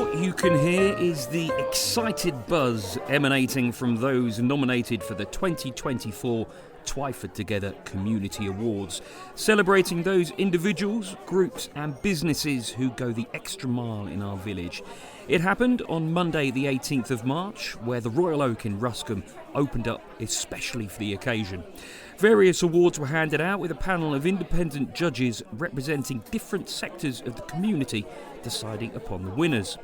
What you can hear is the excited buzz emanating from those nominated for the 2024 Twyford Together Community Awards, celebrating those individuals, groups and businesses who go the extra mile in our village. It happened on Monday the 18th of March, where the Royal Oak in Ruscombe opened up especially for the occasion. Various awards were handed out with a panel of independent judges representing different sectors of the community deciding upon the winners.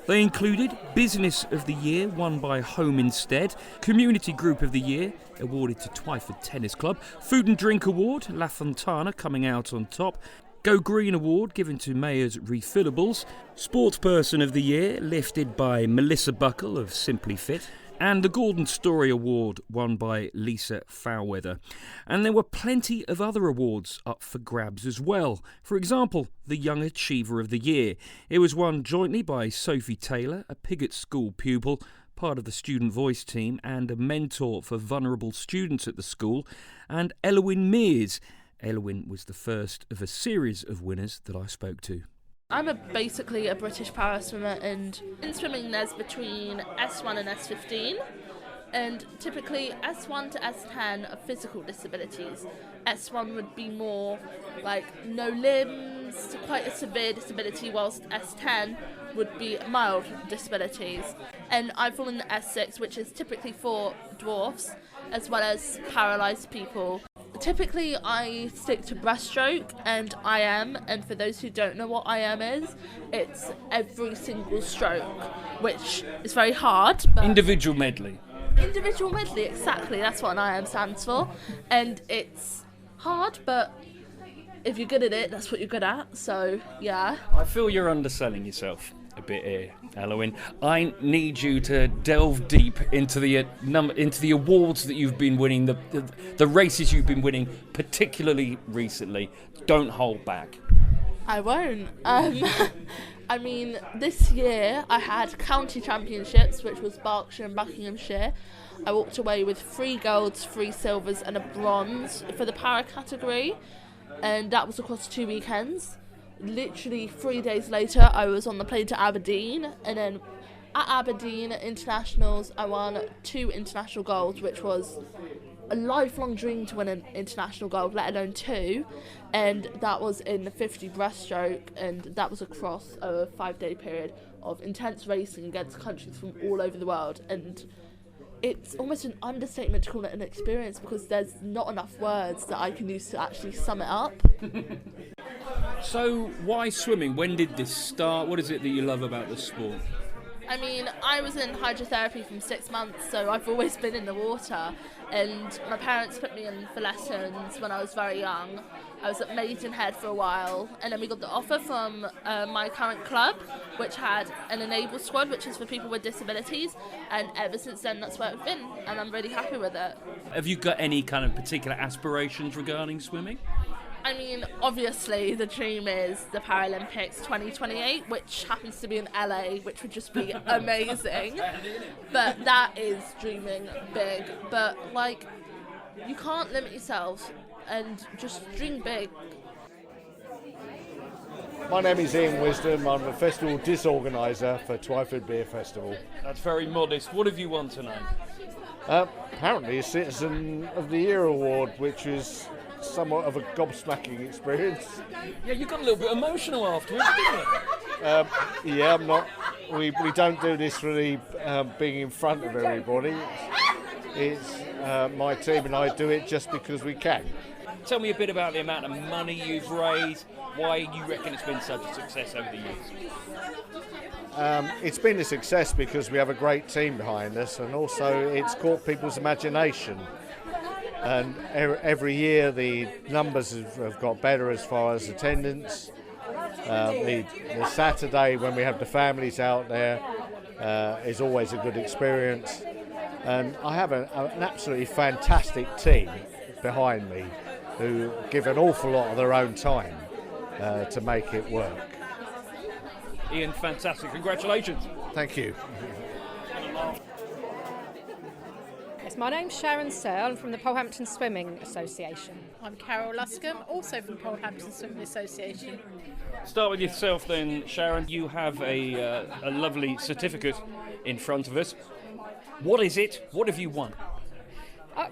They included Business of the Year, won by Home Instead, Community Group of the Year, awarded to Twyford Tennis Club, Food and Drink Award, La Fontana coming out on top, Go Green Award given to Mayor's Refillables, Sportsperson of the Year, lifted by Melissa Buckle of Simply Fit, and the Gordon Story Award won by Lisa Foulweather. And there were plenty of other awards up for grabs as well. For example, the Young Achiever of the Year. It was won jointly by Sophie Taylor, a Pigott School pupil, part of the Student Voice team and a mentor for vulnerable students at the school, and Elwyn Mears. Elwyn was the first of a series of winners that I spoke to. I'm basically a British para swimmer, and in swimming there's between S1 and S15, and typically S1 to S10 are physical disabilities. S1 would be more like no limbs to quite a severe disability, whilst S10 would be mild disabilities. And I fall in the S6, which is typically for dwarfs as well as paralysed people. Typically I stick to breaststroke and IM, and for those who don't know what IM is, it's every single stroke, which is very hard. But Individual medley, exactly, that's what an IM stands for. And it's hard, but if you're good at it, that's what you're good at, so yeah. I feel you're underselling yourself a bit here, Elwyn. I need you to delve deep into the awards that you've been winning, the races you've been winning, particularly recently. Don't hold back. I won't. I mean, this year I had county championships, which was Berkshire and Buckinghamshire. I walked away with 3 golds, 3 silvers and a bronze for the para category, and that was across 2 weekends. Literally 3 days later I was on the plane to Aberdeen, and then at Aberdeen Internationals I won 2 international golds, which was a lifelong dream to win an international gold, let alone 2, and that was in the 50 breaststroke, and that was across a 5-day period of intense racing against countries from all over the world. And it's almost an understatement to call it an experience, because there's not enough words that I can use to actually sum it up. So why swimming? When did this start? What is it that you love about the sport? I mean, I was in hydrotherapy from 6 months, so I've always been in the water, and my parents put me in for lessons when I was very young. I was at Maidenhead for a while, and then we got the offer from my current club, which had an Enable squad, which is for people with disabilities, and ever since then that's where I've been, and I'm really happy with it. Have you got any kind of particular aspirations regarding swimming? I mean, obviously the dream is the Paralympics 2028, which happens to be in LA, which would just be amazing. But that is dreaming big. But, like, you can't limit yourself and just dream big. My name is Ian Wisdom. I'm the festival disorganiser for Twyford Beer Festival. That's very modest. What have you won tonight? Apparently a Citizen of the Year award, which is somewhat of a gobsmacking experience. Yeah, you got a little bit emotional afterwards, didn't you? Yeah, I'm not. We don't do this for the being in front of everybody. It's my team and I do it just because we can. Tell me a bit about the amount of money you've raised, why you reckon it's been such a success over the years. It's been a success because we have a great team behind us, and also it's caught people's imagination. And every year the numbers have got better as far as attendance. The Saturday when we have the families out there is always a good experience. And I have an absolutely fantastic team behind me who give an awful lot of their own time to make it work. Ian, fantastic. Congratulations. Thank you. Yes, my name's Sharon Searle. I'm from the Polehampton Swimming Association. I'm Carol Luscombe, also from Polehampton Swimming Association. Start with yourself then, Sharon. You have a lovely certificate in front of us. What is it? What have you won?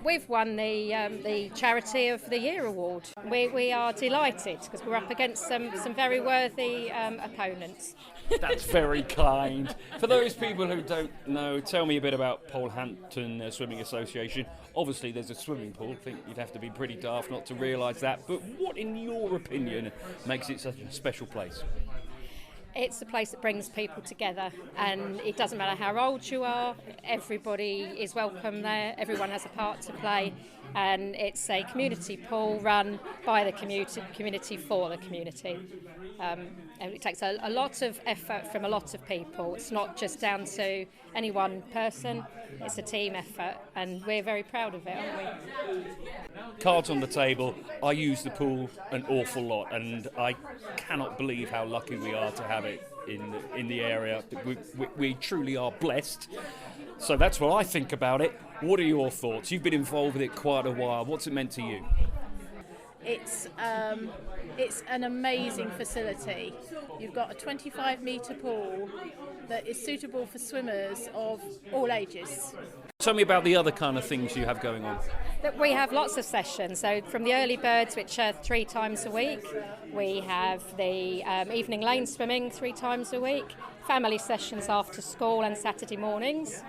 We've won the Charity of the Year award. We are delighted because we're up against some very worthy opponents. That's very kind. For those people who don't know, tell me a bit about Polehampton Swimming Association. Obviously, there's a swimming pool. I think you'd have to be pretty daft not to realise that. But what, in your opinion, makes it such a special place? It's a place that brings people together, and it doesn't matter how old you are, everybody is welcome there, everyone has a part to play, and it's a community pool run by the community for the community. And it takes a lot of effort from a lot of people. It's not just down to any one person, it's a team effort, and we're very proud of it, aren't we? Cards on the table. I use the pool an awful lot, and I cannot believe how lucky we are to have it in the area. We truly are blessed. So that's what I think about it. What are your thoughts? You've been involved with it quite a while. What's it meant to you? It's an amazing facility. You've got a 25-metre pool that is suitable for swimmers of all ages. Tell me about the other kind of things you have going on. We have lots of sessions, so from the early birds, which are 3 times a week, we have the evening lane swimming 3 times a week, family sessions after school and Saturday mornings.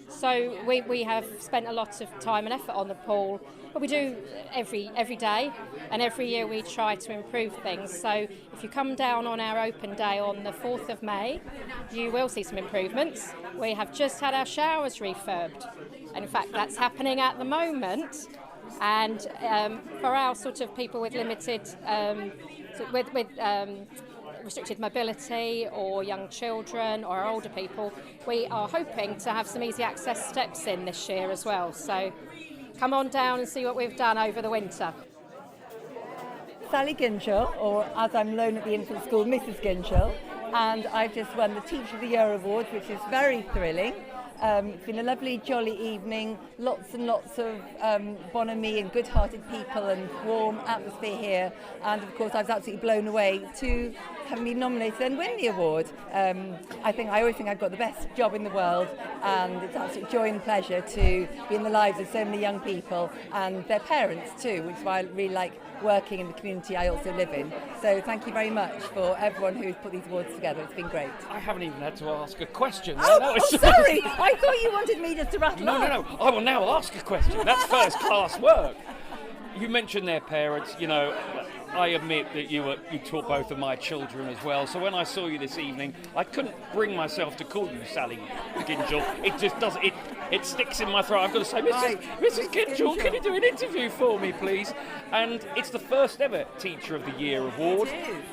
So we have spent a lot of time and effort on the pool, but we do every day, and every year we try to improve things. So if you come down on our open day on the 4th of May, you will see some improvements. We have just had our showers refurbed, and in fact that's happening at the moment. And for our sort of people with limited, restricted mobility, or young children, or older people, we are hoping to have some easy access steps in this year as well. So come on down and see what we've done over the winter. Sally Ginchel, or as I'm known at the infant school, Mrs. Ginchel, and I've just won the Teacher of the Year Awards, which is very thrilling. It's been a lovely, jolly evening, lots and lots of bonhomie and good-hearted people and warm atmosphere here, and of course I was absolutely blown away to having been nominated and win the award. I always think I've got the best job in the world, and it's absolute joy and pleasure to be in the lives of so many young people and their parents too, which is why I really like working in the community I also live in. So thank you very much for everyone who's put these awards together. It's been great. I haven't even had to ask a question. Sorry! I thought you wanted me just to rattle on. No. I will now ask a question. That's first-class work. You mentioned their parents. You know, I admit that you taught both of my children as well. So when I saw you this evening, I couldn't bring myself to call you Sally Ginchel. It just doesn't. It sticks in my throat. I've got to say, Mrs. Ginchel, can you do an interview for me, please? And it's the first ever Teacher of the Year award. It is.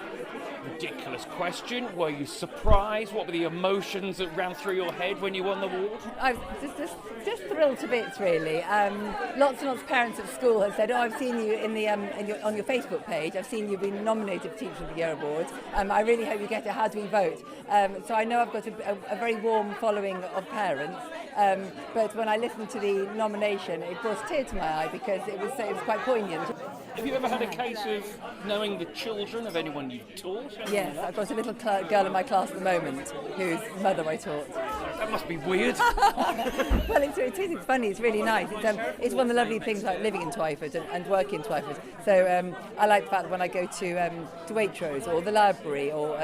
Ridiculous question. Were you surprised? What were the emotions that ran through your head when you won the award? I was just thrilled to bits, really. Lots and lots of parents at school have said, "Oh, I've seen you in the on your Facebook page. I've seen you've been nominated for Teacher of the Year award. I really hope you get it. How do we vote?" So I know I've got a very warm following of parents. But when I listened to the nomination, it brought a tear to my eye because it was quite poignant. Have you ever had a case of knowing the children of anyone you've taught? Yes, I've got a little girl in my class at the moment whose mother I taught. That must be weird. Well, it's funny, it's really nice. It's one of the lovely things like living in Twyford and working in Twyford. So I like the fact that when I go to Waitrose or the library or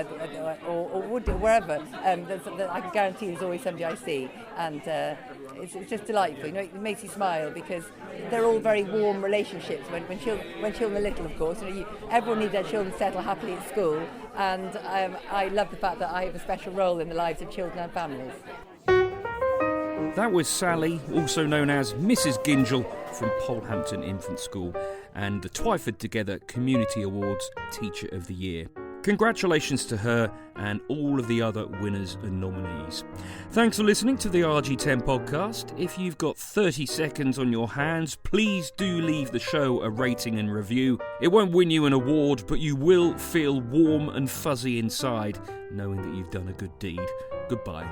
Wood or wherever, I can guarantee there's always somebody I see. And it's just delightful. You know, it makes you smile because they're all very warm relationships. When children are little, of course, everyone needs their children to settle happily at school, and I love the fact that I have a special role in the lives of children and families. That was Sally, also known as Mrs. Ginchel, from Polehampton Infant School, and the Twyford Together Community Awards Teacher of the Year. Congratulations to her and all of the other winners and nominees. Thanks for listening to the RG10 podcast. If you've got 30 seconds on your hands, please do leave the show a rating and review. It won't win you an award, but you will feel warm and fuzzy inside knowing that you've done a good deed. Goodbye.